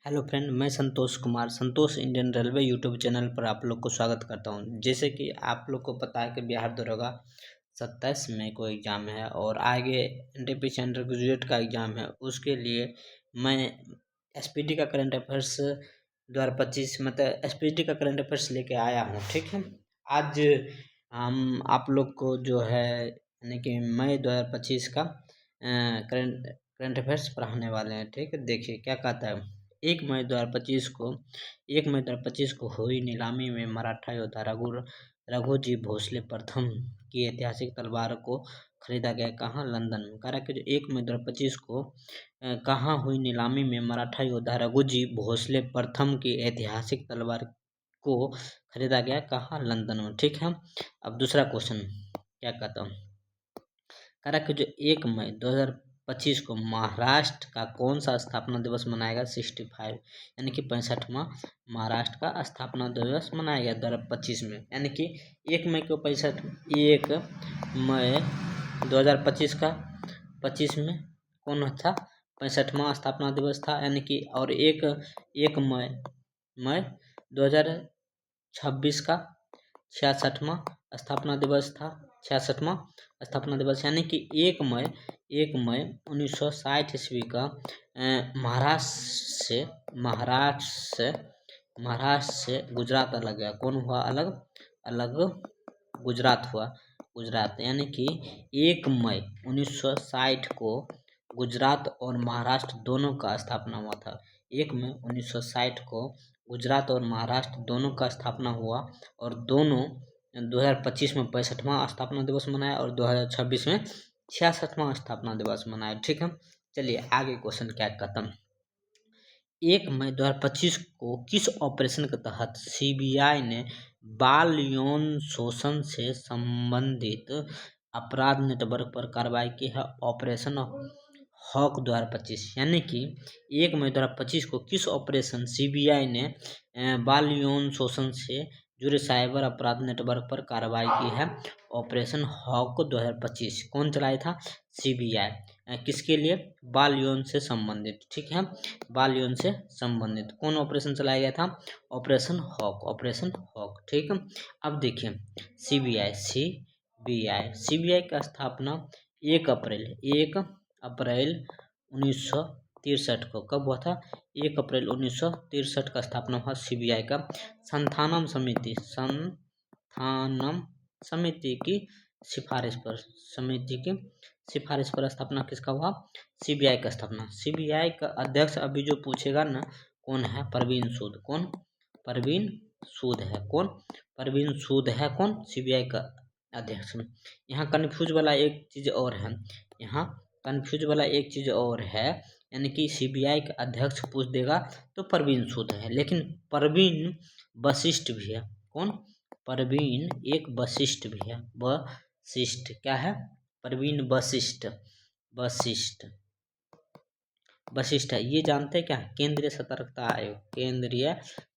Hello friend, मैं Santosh Kumar Santosh Indian railway YouTube channel पर आप लोग को स्वागत करता हूं। जैसे कि आप लोग को पता है कि बिहार दरोगा 27 मई को एग्ज़ाम है और आगे एनटीपीसी अंडर ग्रेजुएट का एग्ज़ाम है। उसके लिए मैं एसपीटी का करंट अफेयर्स 2025 मतलब एसपीटी का करंट अफेयर्स लेके आया हूं। ठीक है, आज हम आप लोग को जो है यानी कि मई 2025 का करंट करंट अफेयर्स पढ़ाने वाले हैं। ठीक है, देखिए क्या कहता है। 1 मई 2025 को हुई नीलामी में मराठा योद्धा रघुजी भोसले प्रथम की ऐतिहासिक तलवार को खरीदा गया। कहाँ? लंदन में। कह रहा है कि जो 1 मई 2025 को कहाँ हुई नीलामी में मराठा योद्धा रघुजी भोसले प्रथम की ऐतिहासिक तलवार को खरीदा गया। कहाँ? लंदन में। ठीक है, अब दूसरा क्वेश्चन क्या कहता हूँ। कह रहा है कि जो 1 मई 2025 को महाराष्ट्र का कौन सा स्थापना दिवस मनाएगा? 65 यानी कि 65वां महाराष्ट्र का स्थापना दिवस मनाया गया 2025 में। यानी कि 1 मई का 25 में कौन था? 65वां स्थापना दिवस था। यानी कि और एक मई 2026 का 66वां स्थापना दिवस था। 66वां स्थापना दिवस यानी कि 1 मई 1960 ईस्वी का महाराष्ट्र से गुजरात अलग गया। कौन हुआ अलग? अलग गुजरात हुआ। गुजरात यानी कि 1 मई 1960 को गुजरात और महाराष्ट्र दोनों का स्थापना हुआ था। 1 मई 1960 को गुजरात और महाराष्ट्र दोनों का स्थापना हुआ और दोनों 2025 में 65वां स्थापना दिवस मनाया और 2026 में 66वां स्थापना दिवस मनाया। ठीक है, चलिए आगे क्वेश्चन क्या कहता हूँ। 1 मई 2025 को किस ऑपरेशन के तहत सीबीआई ने बाल यौन शोषण से संबंधित अपराध नेटवर्क पर कार्रवाई की है? ऑपरेशन हॉक 2025 यानी कि 1 मई 2025 को किस ऑपरेशन सीबीआई ने बाल यौन शोषण से जुड़े साइबर अपराध नेटवर्क पर कार्रवाई की है? ऑपरेशन हॉक 2025 कौन चलाया था? सीबीआई। किसके लिए? बाल यौन से संबंधित। ठीक है, बाल यौन से संबंधित कौन ऑपरेशन चलाया गया था? Operation Hawk. Operation Hawk. ठीक है, अब देखिए सीबीआई का स्थापना 1 अप्रैल 1963 को कब हुआ था? 1 अप्रैल 1963 का स्थापना हुआ सीबीआई का। संथानम समिति की सिफारिश पर स्थापना किसका हुआ? सीबीआई का स्थापना। सीबीआई का अध्यक्ष अभी जो पूछेगा ना कौन है? परवीन सूद। कौन? परवीन सूद है। कौन? परवीन सूद है। कौन? सीबीआई का अध्यक्ष। यहाँ कंफ्यूज वाला एक चीज और है यानी कि सीबीआई का अध्यक्ष पूछ देगा तो परवीन सूद है, लेकिन परवीन वशिष्ठ भी है। कौन? परवीन एक वशिष्ठ भी है। वशिष्ठ क्या है? परवीन वशिष्ठ है। ये जानते हैं क्या? केंद्रीय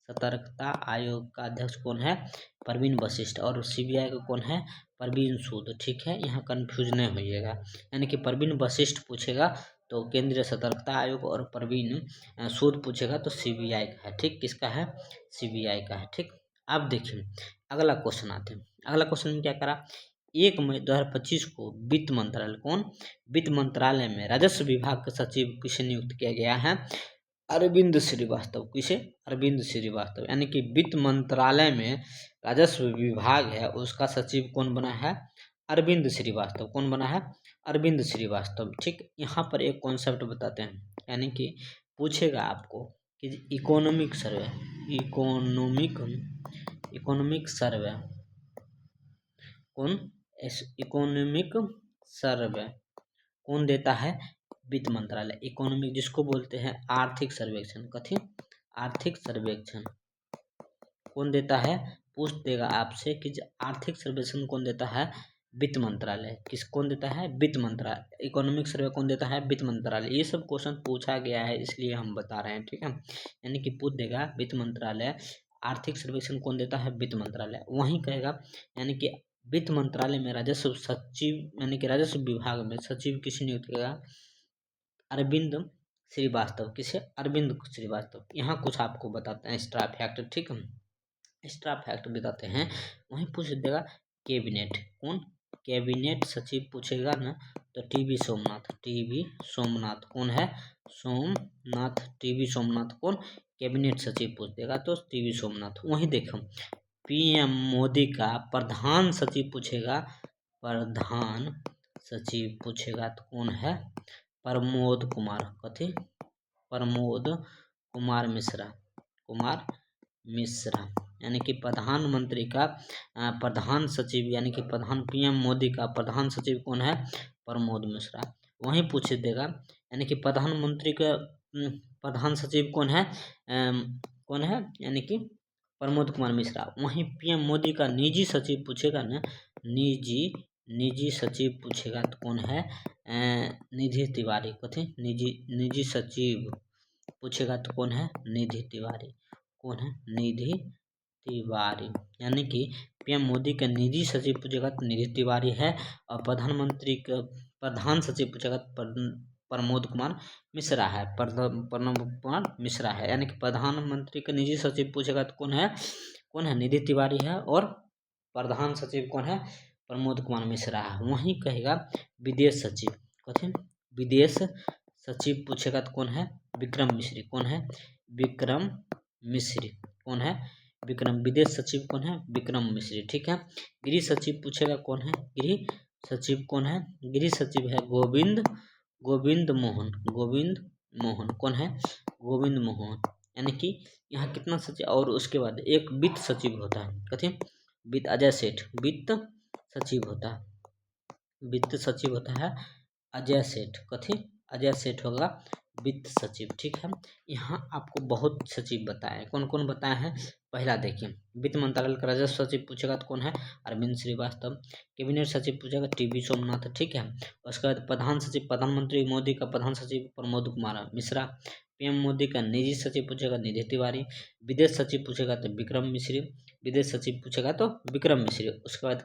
सतर्कता आयोग का अध्यक्ष कौन है? परवीन वशिष्ठ। और सीबीआई का कौन है? परवीन सूद। ठीक है, यहाँ कंफ्यूज नहीं होइएगा। यानी कि परवीन वशिष्ठ पूछेगा तो केंद्रीय सतर्कता आयोग और परवीन सूद पूछेगा तो सीबीआई का है। ठीक, किसका है? सीबीआई का है। ठीक, अब देखिए अगला क्वेश्चन आते हैं। अगला क्वेश्चन में क्या करा? 1 मई 2025 को वित्त मंत्रालय में राजस्व विभाग के सचिव किसे नियुक्त किया गया है? अरविंद श्रीवास्तव। किसे? अरविंद श्रीवास्तव। यानी कि वित्त मंत्रालय में राजस्व विभाग है उसका सचिव कौन बना है? अरविंद श्रीवास्तव। कौन बना है? अरविंद श्रीवास्तव। ठीक, यहाँ पर एक कॉन्सेप्ट बताते हैं। यानी कि पूछेगा आपको कि इकोनॉमिक सर्वे कौन देता है? वित्त मंत्रालय। इकोनॉमिक जिसको बोलते हैं आर्थिक सर्वेक्षण। कथी? आर्थिक सर्वेक्षण कौन देता है? पूछ देगा आपसे कि आर्थिक सर्वेक्षण कौन देता है? वित्त मंत्रालय। कौन देता है? वित्त मंत्रालय। इकोनॉमिक सर्वे कौन देता है? वित्त मंत्रालय। ये सब क्वेश्चन पूछा गया है इसलिए हम बता रहे हैं। ठीक है, यानी कि पूछ देगा वित्त मंत्रालय। आर्थिक सर्वेक्षण कौन देता है? वित्त मंत्रालय। वहीं कहेगा यानी कि वित्त मंत्रालय में राजस्व सचिव यानी कि राजस्व विभाग में सचिव किसे नियुक्त किया? अरविंद श्रीवास्तव, किसे, अरविंद श्रीवास्तव। यहाँ कुछ आपको बताते हैं एक्स्ट्रा फैक्ट, ठीक है, एक्स्ट्रा फैक्ट बताते हैं। वहीं पूछ देगा कैबिनेट, कौन कैबिनेट सचिव पूछेगा ना, तो टीवी सोमनाथ, टीवी सोमनाथ कौन है, सोमनाथ, टीवी सोमनाथ कौन कैबिनेट सचिव पूछ देगा तो टीवी सोमनाथ। वहीं देखो पीएम मोदी का प्रधान सचिव पूछेगा, प्रधान सचिव पूछेगा तो कौन है, प्रमोद कुमार, कथी, प्रमोद कुमार मिश्रा, कुमार मिश्रा। यानी कि प्रधानमंत्री का प्रधान सचिव, यानी कि प्रधान पीएम मोदी का प्रधान सचिव कौन है, प्रमोद मिश्रा। वहीं पूछ देगा, यानी कि प्रधानमंत्री का प्रधान सचिव कौन है, कौन है, यानी कि प्रमोद कुमार मिश्रा। वहीं पीएम मोदी का निजी सचिव पूछेगा ना, निजी सचिव पूछेगा तो कौन है, निधि तिवारी, कथी, निजी सचिव पूछेगा तो कौन है, निधि तिवारी, कौन है, निधि तिवारी। यानी कि पीएम मोदी का निजी सचिव पूछेगा तो निधि तिवारी है, और प्रधानमंत्री का प्रधान सचिव पूछेगा तो प्रमोद कुमार मिश्रा है, प्रमोद कुमार मिश्रा है। यानी कि प्रधानमंत्री का निजी सचिव पूछेगा तो कौन है, निधि तिवारी है, और प्रधान सचिव कौन है, प्रमोद कुमार मिश्रा है। वहीं कहेगा विदेश सचिव, कथी, विदेश सचिव पूछेगा तो कौन है, विक्रम मिश्री, कौन है, विक्रम मिश्री, कौन है, विक्रम, विदेश सचिव कौन है, विक्रम मिश्री, ठीक है। गृह सचिव पूछेगा कौन है, गृह सचिव कौन है, गृह सचिव है गोविंद मोहन, कौन है, गोविंद मोहन। यानी कि यहाँ कितना सचिव, और उसके बाद एक वित्त सचिव होता है, कथी, वित्त, अजय सेठ, वित्त सचिव होता है, वित्त सचिव होता है अजय सेठ, कथी, अजय सेठ होगा वित्त सचिव, ठीक है। यहाँ आपको बहुत सचिव बताए, कौन कौन बताए हैं, पहला देखिए वित्त मंत्रालय का राजस्व सचिव पूछेगा तो कौन है, अरविंद श्रीवास्तव। कैबिनेट सचिव पूछेगा टीवी सोमनाथ, ठीक है। उसके बाद प्रधान सचिव, प्रधानमंत्री मोदी का प्रधान सचिव प्रमोद कुमार मिश्रा। पीएम मोदी का निजी सचिव पूछेगा निधि तिवारी। विदेश सचिव पूछेगा तो विक्रम मिश्री, विदेश सचिव पूछेगा तो विक्रम मिश्री। उसके बाद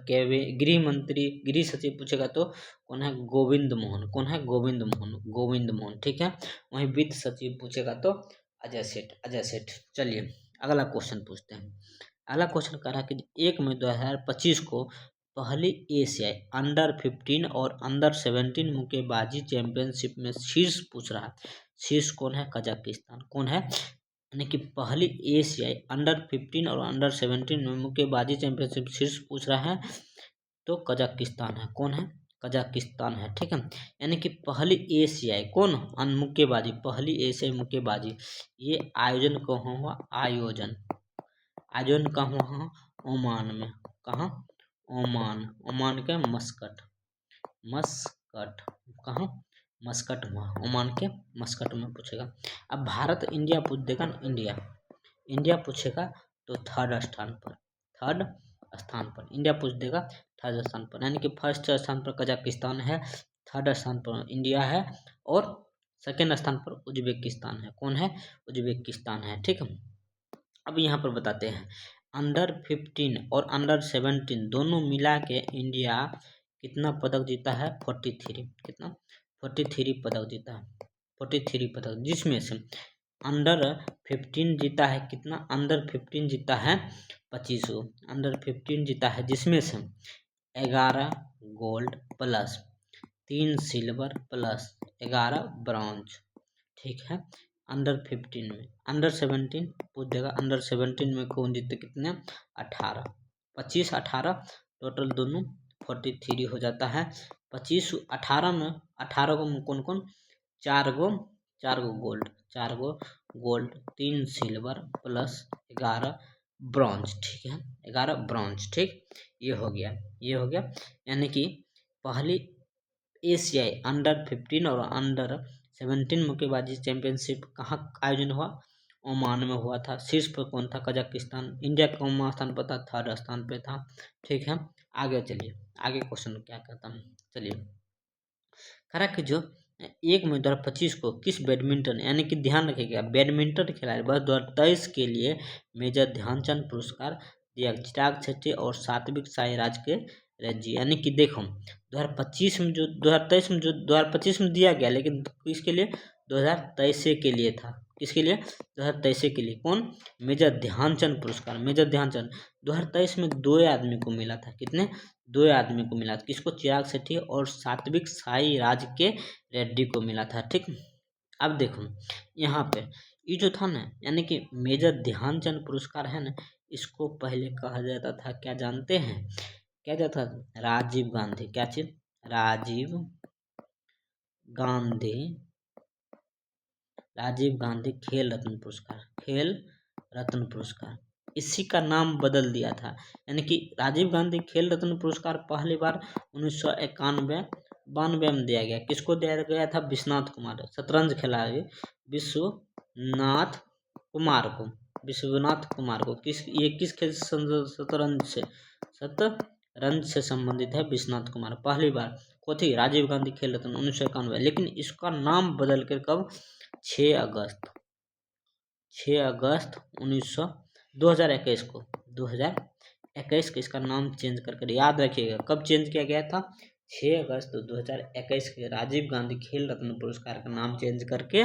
गृह सचिव पूछेगा तो कौन है, गोविंद मोहन, कौन है, गोविंद मोहन, ठीक है। वहीं वित्त सचिव पूछेगा तो अजय सेठ। चलिए अगला क्वेश्चन पूछते हैं। अगला क्वेश्चन कह रहा है कि 1 मई 2025 को पहली एशियाई अंडर-15 और अंडर-17 मुक्केबाजी चैंपियनशिप में शीर्ष पूछ रहा है, शीर्ष कौन है, कजाकिस्तान, कौन है, यानी कि पहली एशियाई अंडर-15 और अंडर-17 में मुक्केबाजी चैंपियनशिप शीर्ष पूछ रहा है तो कजाकिस्तान है, कौन है, कजाकिस्तान है, ठीक है। यानी कि पहली एशियाई कौन, मुक्केबाजी, पहली एशियाई मुक्केबाजी, ये आयोजन कहाँ हुआ, आयोजन कहाँ हुआ, ओमान में, कहाँ, ओमान के मस्कट, कहाँ, मस्कट हुआ, ओमान के मस्कट में पूछेगा। अब भारत इंडिया पूछ देगा ना, इंडिया पूछेगा तो थर्ड स्थान पर इंडिया पूछ देगा, थर्ड स्थान पर, यानी कि फर्स्ट स्थान पर कजाकिस्तान है, थर्ड स्थान पर इंडिया है, और सेकेंड स्थान पर उज्बेकिस्तान है, कौन है, उज्बेकिस्तान है, ठीक है। अब यहाँ पर बताते हैं अंडर-15 और अंडर-17 दोनों मिला के इंडिया कितना पदक जीता है, 43, कितना, 43 पदक जीता है, 43 पदक, जिसमें से अंडर-15 जीता है कितना, अंडर-15 जीता है 25, अंडर-15 जीता है, जिसमें से 11 gold plus 3 silver plus 11 bronze, ठीक है। अंडर-15 में, अंडर-17 पूछ देगा, अंडर-17 में कौन जीते, कितने, 18, 25 18 टोटल दोनों 43 हो जाता है। 25 18 में, 18 को कौन कौन, 4 गो गोल्ड, 4 गो गोल्ड, 3 सिल्वर प्लस 11 ब्रॉन्ज, ठीक है, 11 ब्रॉन्ज, ठीक, ये हो गया। यानी कि पहली एशियाई अंडर-15 और अंडर-17 मुक्केबाजी चैंपियनशिप कहाँ आयोजन हुआ, ओमान में हुआ था। शीर्ष पर कौन था, कजाकिस्तान। इंडिया कौन स्थान पर था, थर्ड स्थान पे था, ठीक है। आगे चलिए, आगे क्वेश्चन क्या कहता है, चलिए खरा कि जो 1 मई 2025 को किस बैडमिंटन, यानी कि ध्यान रखिएगा बैडमिंटन खिलाड़ी वर्ष 2023 के लिए मेजर ध्यानचंद पुरस्कार दिया, चिराग शेट्टी और सात्विक साईराज के रज्जी। यानी कि देखो 2025 में जो 2023 में जो 2025 में दिया गया, लेकिन किसके लिए 2023 के लिए था। किसके लिए? 2023 के लिए। कौन? मेजर ध्यानचंद पुरस्कार। मेजर ध्यानचंद 2023 में 2 आदमी को मिला था। कितने? 2 आदमी को मिला था। किसको? चिराग शेट्टी और सात्विक साईराज के रेड्डी को मिला था। ठीक। अब देखो यहाँ पे ये जो था ना, यानी कि मेजर ध्यानचंद पुरस्कार है ना, इसको पहले कहा जाता था, क्या जानते हैं? क्या जाता था? राजीव गांधी। क्या चीज? राजीव गांधी, राजीव गांधी खेल रत्न पुरस्कार। खेल रत्न पुरस्कार इसी का नाम बदल दिया था। यानी कि राजीव गांधी खेल रत्न पुरस्कार पहली बार 1991-92 में दिया गया। किसको दिया गया था? विश्वनाथ कुमार, शतरंज खिलाड़ी विश्वनाथ कुमार को। विश्वनाथ कुमार को ये किस खेल शतरंज से? शतरंज से संबंधित है विश्वनाथ कुमार। पहली बार को थी राजीव गांधी खेल रत्न 1991, लेकिन इसका नाम बदल कर कब? 6 अगस्त 2021 को 2021 को इसका नाम चेंज कर याद रखिएगा। कब चेंज किया गया था? 6 अगस्त 2021 के राजीव गांधी खेल रत्न पुरस्कार का नाम चेंज करके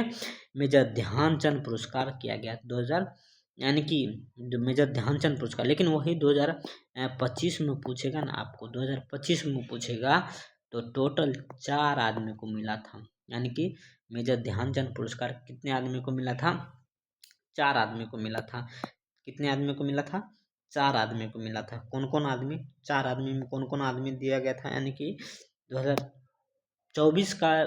मेजर ध्यानचंद पुरस्कार किया गया। 2000 यानी कि मेजर ध्यानचंद पुरस्कार। लेकिन वही 2025 में पूछेगा ना आपको, 2025 में पूछेगा तो टोटल 4 आदमी को मिला था। यानी कि मेजर ध्यानचंद पुरस्कार कितने आदमी को मिला था? 4 आदमी को मिला था। कितने आदमी को मिला था? 4 आदमी को मिला था। कौन कौन आदमी? 4 आदमी में कौन कौन आदमी दिया गया था? यानी कि 2024 का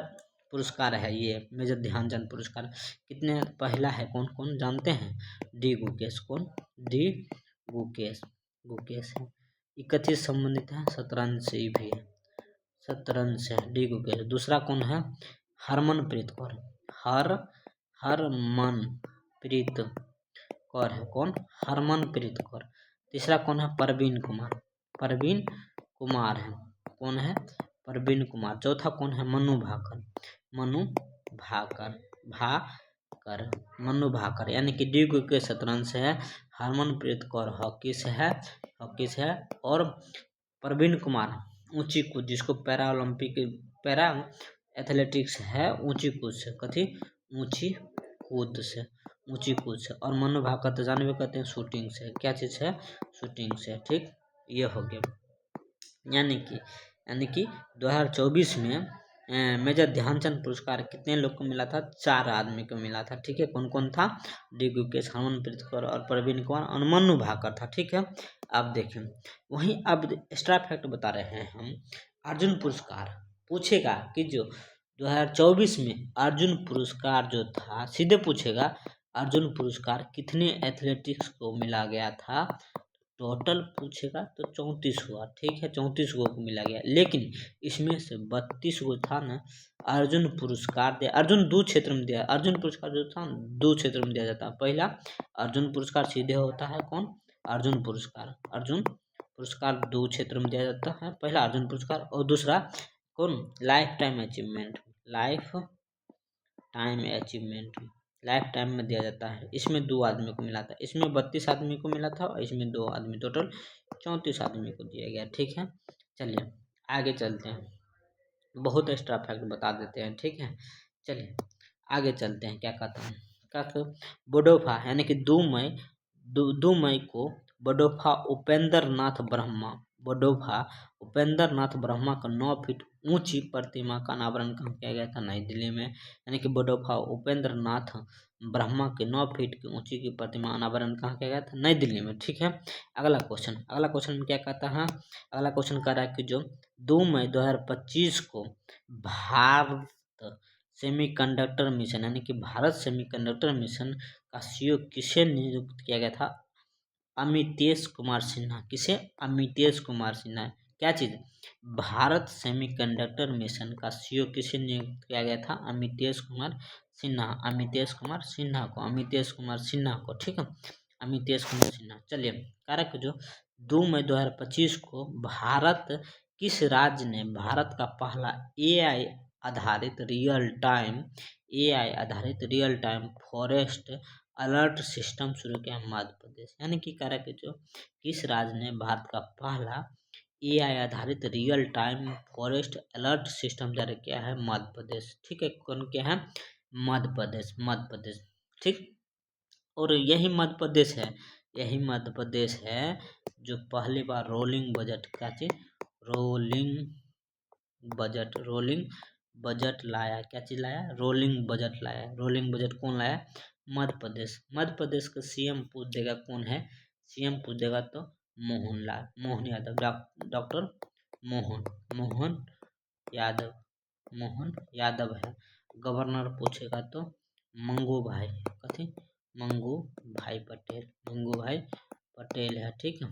पुरस्कार है ये मेजर ध्यानचंद पुरस्कार। कितने? पहला है कौन कौन जानते हैं? डी गुकेश। कौन? डी गुकेश। गुकेश है। ये कथी से संबंधित है? शतरंज से भी है। शतरंज से डी गुकेश। दूसरा कौन है? हरमनप्रीत कौर। हरमनप्रीत कौर है। कौन? हरमनप्रीत कौर। तीसरा कौन है? परवीन कुमार। परवीन कुमार है। कौन है? परवीन कुमार। चौथा कौन है? मनु भाकर। मनु भाकर। मनु भाकर। यानी कि डी के शतरंज से है, हरमनप्रीत कौर हॉकी से है, और परवीन कुमार ऊंची कूद, जिसको पैरा एथलेटिक्स है, ऊंची कूद से। कथी? ऊंची कूद से। और मनु भाकर तो जानवे करते हैं शूटिंग से। क्या चीज है? शूटिंग से। ठीक, ये हो गया। यानी कि 2024 में मेजर ध्यानचंद पुरस्कार कितने लोग को मिला था? 4 आदमी को मिला था। ठीक है, कौन कौन था? डी गुकेश, हरमनप्रीत कौर और परवीन कुमार और मनु भाकर था। ठीक है, अब देखें वहीं अब एक्स्ट्रा फैक्ट बता रहे हैं हम। अर्जुन पुरस्कार पूछेगा कि जो 2024 में अर्जुन पुरस्कार जो था, सीधे पूछेगा अर्जुन पुरस्कार कितने एथलेटिक्स को मिला गया था? टोटल पूछेगा तो 34 हुआ। ठीक है, 34 को मिला गया, लेकिन इसमें से 32 को था ना अर्जुन पुरस्कार दिया। अर्जुन 2 क्षेत्र में दिया। अर्जुन पुरस्कार जो था 2 क्षेत्र में दिया जाता है। पहला अर्जुन पुरस्कार सीधे होता है कौन? अर्जुन पुरस्कार 2 क्षेत्र में दिया जाता है। पहला अर्जुन पुरस्कार और दूसरा कौन? लाइफ टाइम अचीवमेंट में दिया जाता है। इसमें 2 आदमी को मिला था। इसमें 32 आदमी को मिला था और इसमें 2 आदमी, टोटल 34 आदमी को दिया गया। ठीक है, चलिए आगे चलते हैं। बहुत एक्स्ट्रा फैक्ट बता देते हैं। ठीक है, चलिए आगे चलते हैं। क्या कहता हूँ? बोडोफा यानी कि 2 मई को बोडोफा उपेंद्र नाथ ब्रह्मा का 9 फीट ऊंची प्रतिमा का अनावरण कहाँ किया गया था? नई दिल्ली में। यानी कि बोडोफा उपेंद्र नाथ ब्रह्मा के 9 फीट की ऊंची की प्रतिमा अनावरण कहाँ किया गया था? नई दिल्ली में। ठीक है, अगला क्वेश्चन में क्या कहता है? अगला क्वेश्चन कह रहा है कि जो 2 मई 2025 को भारत सेमीकंडक्टर मिशन यानी कि भारत सेमीकंडक्टर मिशन का सीईओ किसे नियुक्त किया गया था? अमितेश कुमार सिन्हा। किसे? अमितेश कुमार सिन्हा। क्या चीज? भारत सेमीकंडक्टर मिशन का सीईओ किसे नियुक्त किया गया था? अमितेश कुमार सिन्हा को। ठीक है, अमितेश कुमार सिन्हा। चलिए कारक जो 2 मई 2025 को किस राज्य ने भारत का पहला एआई आधारित real time forest alert system शुरू किया? मध्य प्रदेश। यानी कि कारक जो किस राज्य ने भारत का पहला एआई आधारित real time forest alert system जारी किया है? मध्य प्रदेश। ठीक है, कौन क्या है? मध्य प्रदेश, मध्य प्रदेश। ठीक, और यही मध्य प्रदेश है जो पहली बार रोलिंग बजट, क्या चीज, रोलिंग बजट लाया। क्या चीज लाया, रोलिंग बजट लाया। रोलिंग बजट कौन लाया, मध्य प्रदेश। मध्य प्रदेश का सीएम पूछ देगा कौन है, सीएम पूछ देगा तो मोहन यादव, डॉक्टर मोहन यादव है। गवर्नर पूछेगा तो मंगू भाई पटेल है। ठीक है,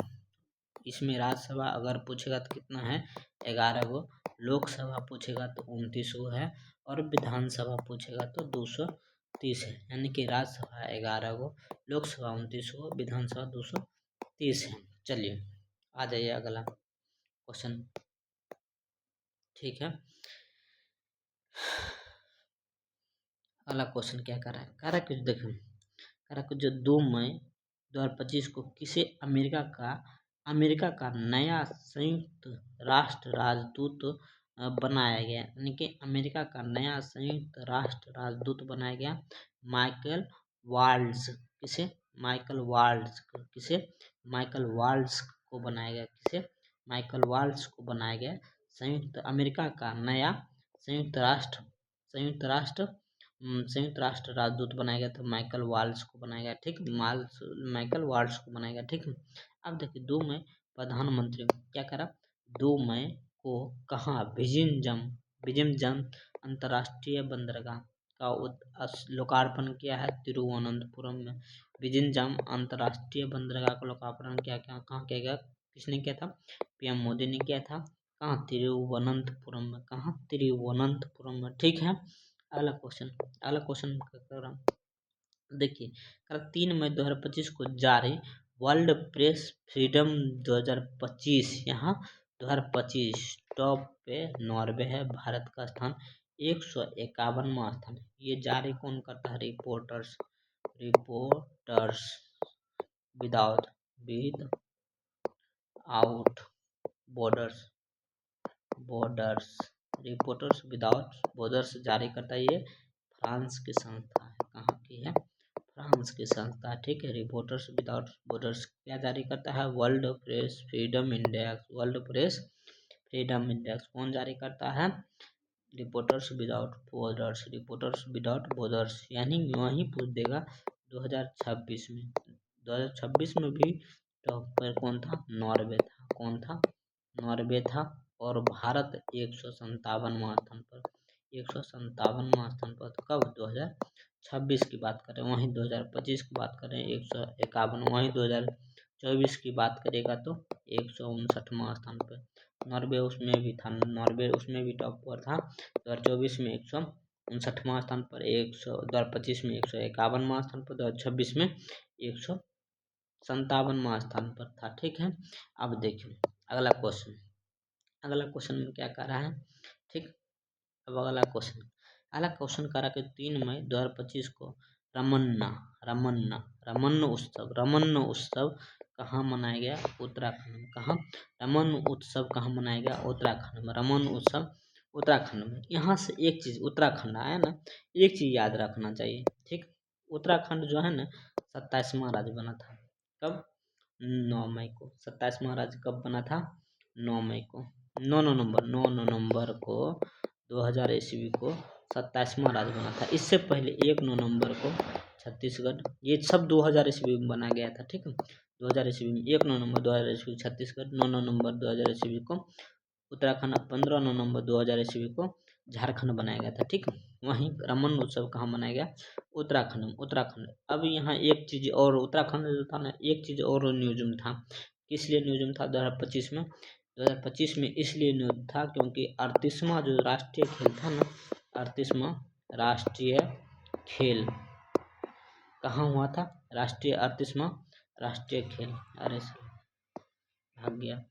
इसमें राज्यसभा अगर पूछेगा तो कितना है, 11 गो। लोकसभा पूछेगा तो 29 गो है, और विधानसभा पूछेगा तो 230 है। यानी कि राज्यसभा 11 गो, लोकसभा 29 गो, विधानसभा 230 है। चलिए आ जाइए अगला क्वेश्चन। ठीक है, अगला क्वेश्चन क्या कर रहा है, कह रहा है कि देखो, कह रहा है कि जो 2 मई 2025 को किसे अमेरिका का नया संयुक्त राष्ट्र राजदूत बनाया गया। यानी कि अमेरिका का नया संयुक्त राष्ट्र राजदूत बनाया गया माइकल वाल्ट्ज। किसे, माइकल वाल्ट्ज को बनाया गया। किसे, माइकल वाल्ट्ज को बनाया गया अमेरिका का नया संयुक्त राष्ट्र राजदूत बनाया गया था, माइकल वाल्ट्ज को बनाया गया। ठीक, माइकल वाल्ट्ज को बनाया गया। ठीक, अब देखिए 2 मई प्रधानमंत्री क्या करा, 2 मई को कहाँ, विजिंजम अंतर्राष्ट्रीय बंदरगाह का लोकार्पण किया है, तिरुवनंतपुरम में। विजिंजम अंतर्राष्ट्रीय बंदरगाह का लोकार्पण कहाँ किया गया, किसने किया था, पीएम मोदी ने किया था। कहाँ, तिरुवनंतपुरम में। ठीक है, अगला क्वेश्चन देखिए, 3 मई 2025 को जारी वर्ल्ड प्रेस फ्रीडम 2025, यहाँ 2025 टॉप पे नॉर्वे है, भारत का स्थान 151वां स्थान। ये जारी कौन करता है, reporters without reporters without borders जारी करता है। ये फ्रांस की संस्था है, कहाँ की है, फ्रांस की संस्था। ठीक है, रिपोर्टर्स विदाउट बॉर्डर्स क्या जारी करता है, वर्ल्ड प्रेस फ्रीडम इंडेक्स कौन जारी करता है, रिपोर्टर्स विदाउट बॉर्डर्स। यानी वहीं पूछ देगा 2026 में भी टॉप पर कौन था, नॉर्वे था। और भारत 157वां स्थान पर कब, 2026 की बात करें, वहीं 2025 की बात करें 151, वहीं 2024 की बात करेगा तो 159वां स्थान पर। नॉर्वे उसमें भी टॉप पर था। 2024 में 159वां स्थान पर, 2025 में 151वां स्थान पर, 2026 में 157वां स्थान पर था। ठीक है, अब देखिए अगला क्वेश्चन में क्या कह रहा है। ठीक, अब अगला क्वेश्चन कह रहा है कि 3 मई 2025 को रमन्न उत्सव कहाँ मनाया गया, उत्तराखंड में। कहाँ, रमन्न उत्सव कहाँ मनाया गया, उत्तराखंड में। रमन्न उत्सव उत्तराखंड में। यहाँ से एक चीज, उत्तराखंड आया ना, एक चीज याद रखना चाहिए। ठीक, उत्तराखंड जो है ना 27वां राज्य बना था, कब, 9 मई को। 27वां राज्य कब बना था, 9 मई को, 9 नवंबर को 2000 ईस्वी को 27वां राज्य बना था। इससे पहले 1 नवंबर को छत्तीसगढ़, ये सब 2000 ईस्वी में बना गया था। ठीक है, 2000 ईस्वी में 1 नवंबर 2000 ईस्वी छत्तीसगढ़, 9 नवंबर 2000 ईस्वी को उत्तराखंड, 15 नवंबर 2000 ईस्वी को झारखंड बनाया गया था। ठीक, वहीं रमन उत्सव कहाँ मनाया गया, उत्तराखंड। अब यहाँ एक चीज और, उत्तराखंड जो था ना, एक चीज और न्यूज में था। किस लिए न्यूज में था 2025 में, 2025 में इसलिए न्यूज था क्योंकि 38वां जो राष्ट्रीय खेल था ना, 38वां राष्ट्रीय खेल कहाँ हुआ था, 38वां राष्ट्रीय खेल, अरे भाग गया।